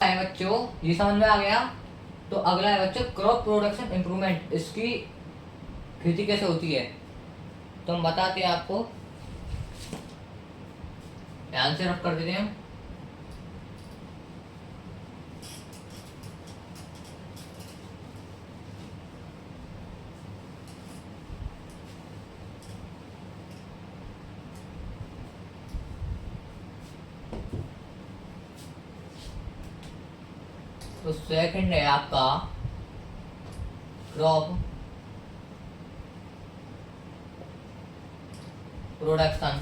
है बच्चों, ये समझ में आ गया। तो अगला है बच्चों क्रॉप प्रोडक्शन इंप्रूवमेंट। इसकी खेती कैसे होती है तो हम बताते हैं आपको, ध्यान से रख कर देते हैं हम। तो सेकंड है आपका क्रॉप प्रोडक्शन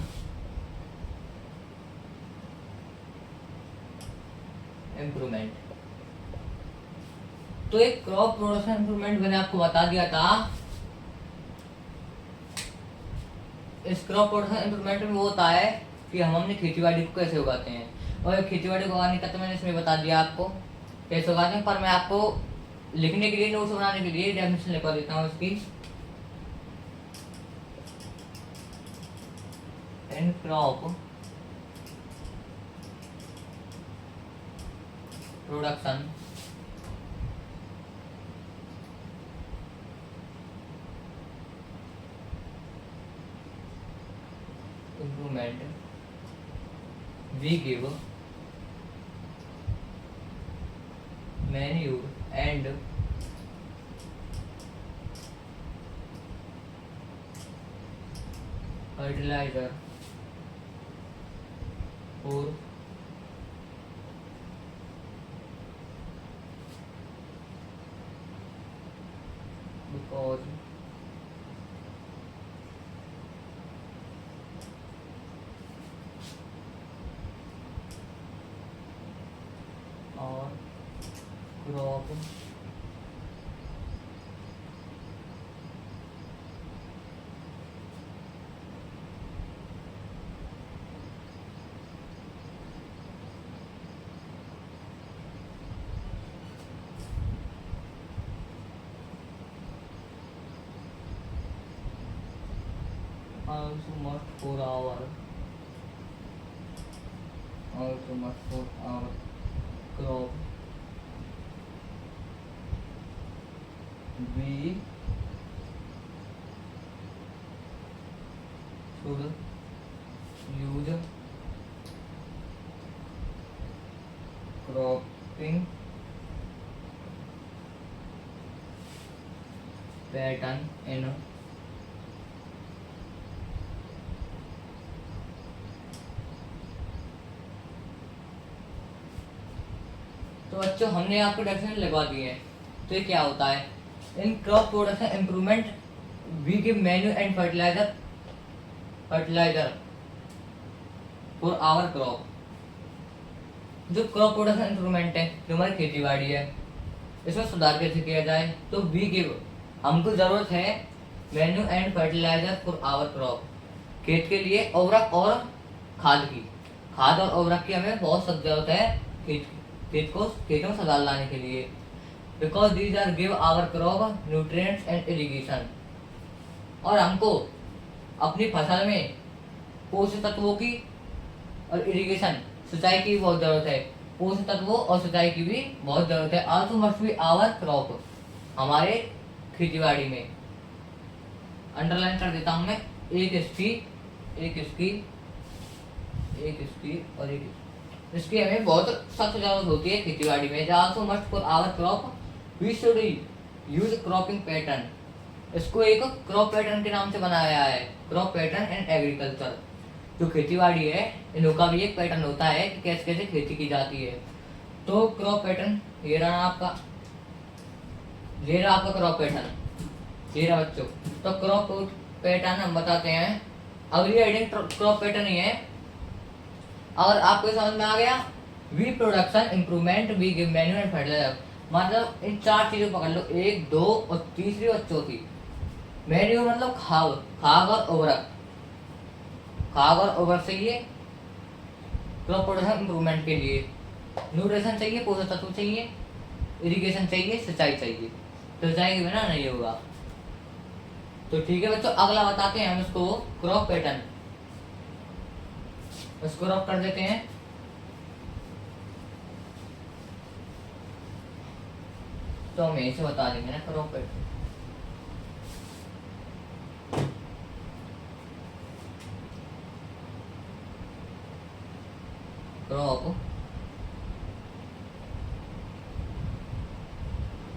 इम्प्रूवमेंट। तो एक क्रॉप प्रोडक्शन इम्प्रूवमेंट मैंने आपको बता दिया था। इस क्रॉप प्रोडक्शन इम्प्रूवमेंट में वो होता है कि हम अपनी खेती बाड़ी को कैसे उगाते हैं, और खेती बाड़ी को उगाने का तो मैंने इसमें बता दिया आपको कैसे उगाते हैं, पर मैं आपको लिखने के लिए, नोट्स बनाने के लिए डेफिनेशन लिखवा देता हूँ इसकी। इन crop production improvement we give manure and fertilizer for because our crop also must for our crop we should use cropping pattern in तो बच्चों हमने आपको डेफिनेशन लगवा दी है। तो ये क्या होता है, in crop production improvement we give manure and fertiliser for our crop. जो क्रॉप प्रोडक्शन इम्प्रूवमेंट है, जो हमारी खेती बाड़ी है, इसमें सुधार कैसे किया जाए, तो वी गिव हमको जरूरत है manure and fertiliser for our crop, खेत के लिए उर्वरक और खाद की, खाद और उर्वरक की हमें बहुत सख्त जरूरत है खेतों में सजाल लाने के लिए। Because these are give our crop nutrients and irrigation. और हमको अपनी फसल में पोषक तत्वों की और इरिगेशन सिंचाई की भी बहुत जरूरत है, पोषक तत्वों और सिंचाई की भी बहुत जरूरत है। Also must be our crop, हमारे खेती बाड़ी में। अंडरलाइन कर देता हूं मैं, एक इसकी और एक इसकी हमें बहुत सख्त जरूरत होती है खेती बाड़ी में। Also must for our crop we should use cropping pattern. इसको एक क्रॉप पैटर्न के नाम से बनाया है, क्रॉप पैटर्न एंड एग्रीकल्चर। जो खेती बाड़ी है इनका भी एक पैटर्न होता है कि कैसे कैसे खेती की जाती है। तो क्रॉप पैटर्न ये रहा आपका क्रॉप पैटर्न, ये रहा बच्चों। तो क्रॉप पैटर्न हम बताते हैं, अगली हेडिंग क्रॉप पैटर्न ही है। और आपको समझ में आ गया, we production improvement we give manure and fertiliser. मतलब इन चार चीजों पकड़ लो, एक, दो और तीसरी और चौथी। मैन्यूर मतलब खाद और उर्वरक, खाद और उर्वरक चाहिए क्रॉप प्रोडक्शन इंप्रूवमेंट के लिए। न्यूट्रिशन चाहिए, पोषक तत्व चाहिए, इरिगेशन चाहिए, सिंचाई चाहिए। तो सिंचाई के बिना नहीं होगा। तो ठीक है बच्चों, अगला बताते हैं हम इसको क्रॉप पैटर्न। इसको रफ कर देते हैं। तो हम यहीं से बता देंगे ना crop pattern.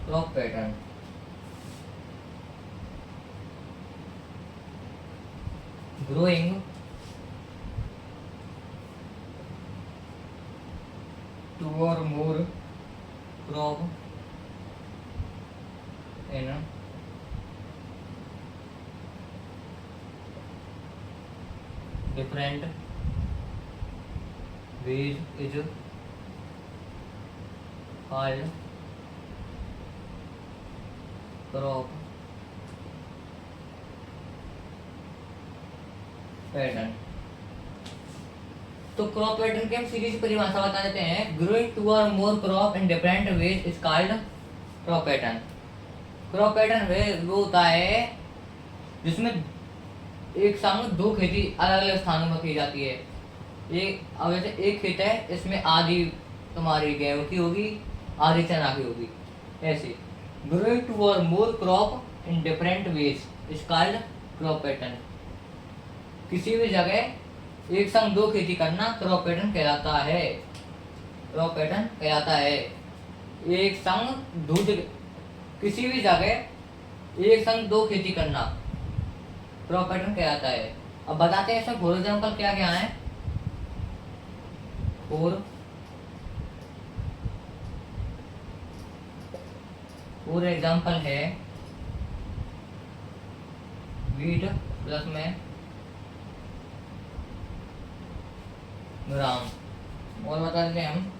Crop pattern growing two और more crop in different ways is called crop pattern. तो क्रॉप पैटर्न की हम सीरीज परिभाषा बता देते हैं। ग्रोइंग टू और more crop in different ways is called crop pattern. Crop pattern वो होता है जिसमें एक संग दो खेती अलग अलग स्थानों में की जाती है। अब जैसे एक खेत है, इसमें आधी तुम्हारी गेहूं की होगी, आधी चना की होगी, ऐसे। ग्रोइंग टू और more crop in different ways is called crop pattern. किसी भी जगह एक संग दो खेती करना क्रॉप पैटर्न कहलाता है। क्रॉप पैटर्न कहलाता है एक संग दो किसी भी जगह एक संग दो खेती करना क्रॉप पैटर्न कहलाता है। अब बताते हैं इसमें फॉर एग्जाम्पल क्या क्या है। फॉर एग्जाम्पल है वीट प्लस में ग्राम। और बता देते हैं हम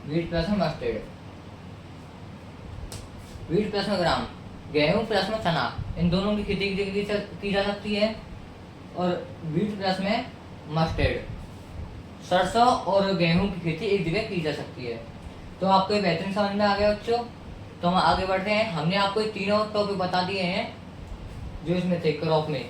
वीट प्लस में मस्टर्ड, वीट प्लस में ग्राम, गेहूं प्लस में चना, इन दोनों की खेती की जा सकती है। और वीट प्लस में मस्टर्ड, सरसों और गेहूं की खेती एक जगह की जा सकती है। तो आपको ये बेहतरीन समझ में आ गया बच्चों। तो हम आगे बढ़ते हैं। हमने आपको तीनों टॉपिक बता दिए हैं जो इसमें थे क्रॉप में।